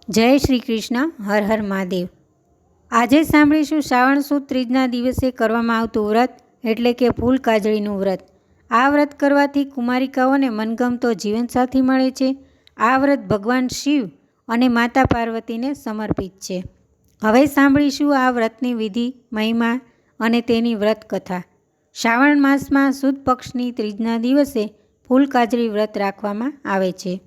જય શ્રી કૃષ્ણ. હર હર મહાદેવ. આજે સાંભળીશું શ્રાવણ સુદ ત્રીજના દિવસે કરવામાં આવતું વ્રત એટલે કે ફૂલ કાજળીનું વ્રત. આ વ્રત કરવાથી કુમારિકાઓને મનગમતો જીવનસાથી મળે છે. આ વ્રત ભગવાન શિવ અને માતા પાર્વતીને સમર્પિત છે. હવે સાંભળીશું આ વ્રતની વિધિ, મહિમા અને તેની વ્રત કથા. શ્રાવણ માસમાં સુદ પક્ષની ત્રીજના દિવસે ફૂલ કાજળી વ્રત રાખવામાં આવે છે.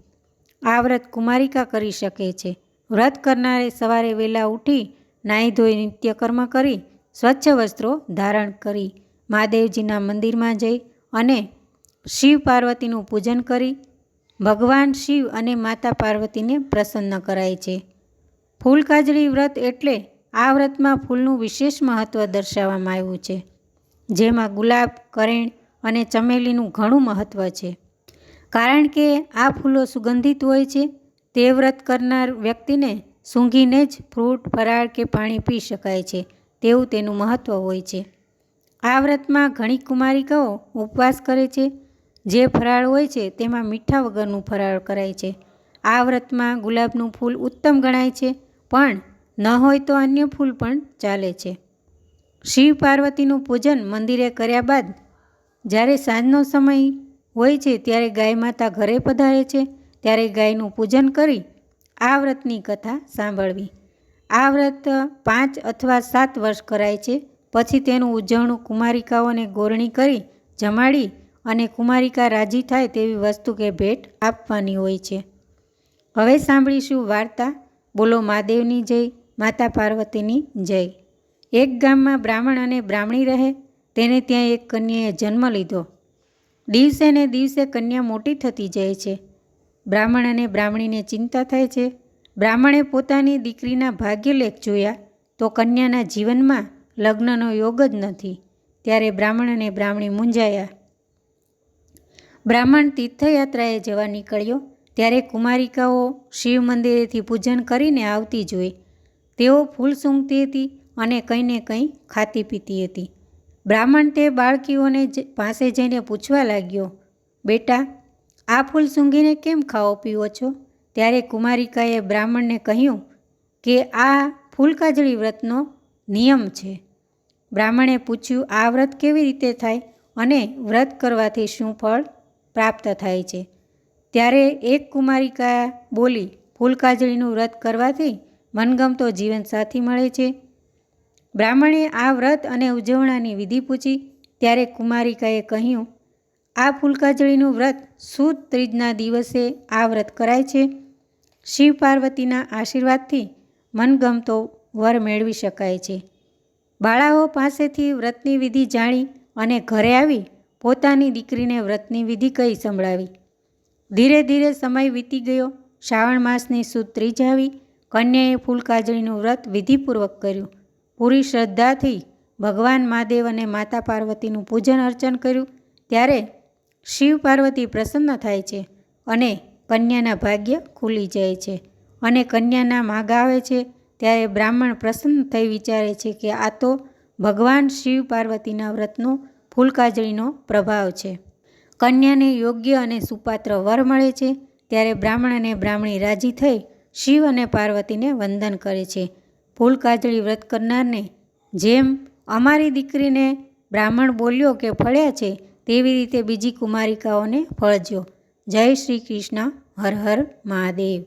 આ વ્રત કુમારિકા કરી શકે છે. વ્રત કરનારે સવારે વહેલા ઉઠી નાહી ધોઈ નિત્યકર્મ કરી સ્વચ્છ વસ્ત્રો ધારણ કરી મહાદેવજીના મંદિરમાં જઈ અને શિવ પાર્વતીનું પૂજન કરી ભગવાન શિવ અને માતા પાર્વતીને પ્રસન્ન કરાય છે. ફૂલ કાજળી વ્રત એટલે આ વ્રતમાં ફૂલનું વિશેષ મહત્ત્વ દર્શાવવામાં આવ્યું છે, જેમાં ગુલાબ, કરેણ અને ચમેલીનું ઘણું મહત્ત્વ છે. કારણ કે આ ફૂલો સુગંધિત હોય છે. તે વ્રત કરનાર વ્યક્તિને સૂંઘીને જ ફ્રૂટ, ફરાળ કે પાણી પી શકાય છે તેવું તેનું મહત્ત્વ હોય છે. આ વ્રતમાં ઘણી કુમારિકાઓ ઉપવાસ કરે છે. જે ફરાળ હોય છે તેમાં મીઠા વગરનું ફરાળ કરાય છે. આ વ્રતમાં ગુલાબનું ફૂલ ઉત્તમ ગણાય છે, પણ ન હોય તો અન્ય ફૂલ પણ ચાલે છે. શિવ પાર્વતીનું પૂજન મંદિરે કર્યા બાદ જ્યારે સાંજનો સમય હોય છે ત્યારે ગાય માતા ઘરે પધારે છે. ત્યારે ગાયનું પૂજન કરી આ વ્રતની કથા સાંભળવી. આ વ્રત 5 અથવા 7 વર્ષ કરાય છે. પછી તેનું ઉજવણું કુમારિકાઓને ગોરણી કરી જમાડી અને કુમારિકા રાજી થાય તેવી વસ્તુ કે ભેટ આપવાની હોય છે. હવે સાંભળીશું વાર્તા. બોલો મહાદેવની જય, માતા પાર્વતીની જય. એક ગામમાં બ્રાહ્મણ અને બ્રાહ્મણી રહે. તેને ત્યાં એક કન્યાએ જન્મ લીધો. દિવસે ને દિવસે કન્યા મોટી થતી જાય છે. બ્રાહ્મણ અને બ્રાહ્મણીને ચિંતા થાય છે. બ્રાહ્મણે પોતાની દીકરીના ભાગ્યલેખ જોયા તો કન્યાના જીવનમાં લગ્નનો યોગ જ નથી. ત્યારે બ્રાહ્મણ અને બ્રાહ્મણી મૂંઝાયા. બ્રાહ્મણ તીર્થયાત્રાએ જવા નીકળ્યો ત્યારે કુમારિકાઓ શિવ મંદિરેથી પૂજન કરીને આવતી જોઈ. તેઓ ફૂલ સૂંઘતી હતી અને કંઈ ને કંઈ ખાતી પીતી હતી. બ્રાહ્મણ તે બાળકીઓને પાસે જઈને પૂછવા લાગ્યો, બેટા, આ ફૂલ સૂંઘીને કેમ ખાઓ પીવો છો? ત્યારે કુમારિકાએ બ્રાહ્મણને કહ્યું કે આ ફૂલ કાજળી વ્રતનો નિયમ છે. બ્રાહ્મણે પૂછ્યું, આ વ્રત કેવી રીતે થાય અને વ્રત કરવાથી શું ફળ પ્રાપ્ત થાય છે? ત્યારે એક કુમારિકા બોલી, ફૂલ કાજળીનું વ્રત કરવાથી મનગમતો જીવનસાથી મળે છે. બ્રાહ્મણે આ વ્રત અને ઉજવણાની વિધિ પૂછી. ત્યારે કુમારિકાએ કહ્યું, આ ફૂલ કાજળીનું વ્રત સુદ ત્રીજના દિવસે આ વ્રત કરાય છે. શિવ પાર્વતીના આશીર્વાદથી મનગમતો વર મેળવી શકાય છે. બાળાઓ પાસેથી વ્રતની વિધિ જાણી અને ઘરે આવી પોતાની દીકરીને વ્રતની વિધિ કહી સંભળાવી. ધીરે ધીરે સમય વીતી ગયો. શ્રાવણ માસની સુદ ત્રીજ આવી. કન્યાએ ફૂલ કાજળીનું વ્રત વિધિપૂર્વક કર્યું. પૂરી શ્રદ્ધાથી ભગવાન મહાદેવ અને માતા પાર્વતીનું પૂજન અર્ચન કર્યું. ત્યારે શિવ પાર્વતી પ્રસન્ન થાય છે અને કન્યાના ભાગ્ય ખુલી જાય છે અને કન્યાના માગા આવે છે. ત્યારે બ્રાહ્મણ પ્રસન્ન થઈ વિચારે છે કે આ તો ભગવાન શિવ પાર્વતીના વ્રતનો ફૂલ કાજળીનો પ્રભાવ છે. કન્યાને યોગ્ય અને સુપાત્ર વર મળે છે. ત્યારે બ્રાહ્મણ અને બ્રાહ્મણી રાજી થઈ શિવ અને પાર્વતીને વંદન કરે છે. ફૂલ કાજળી વ્રત કરનારને જેમ અમારી દીકરીને બ્રાહ્મણ બોલ્યો કે ફળ્યા છે, તેવી રીતે બીજી કુમારિકાઓને ફળજો. જય શ્રી કૃષ્ણ. હર હર મહાદેવ.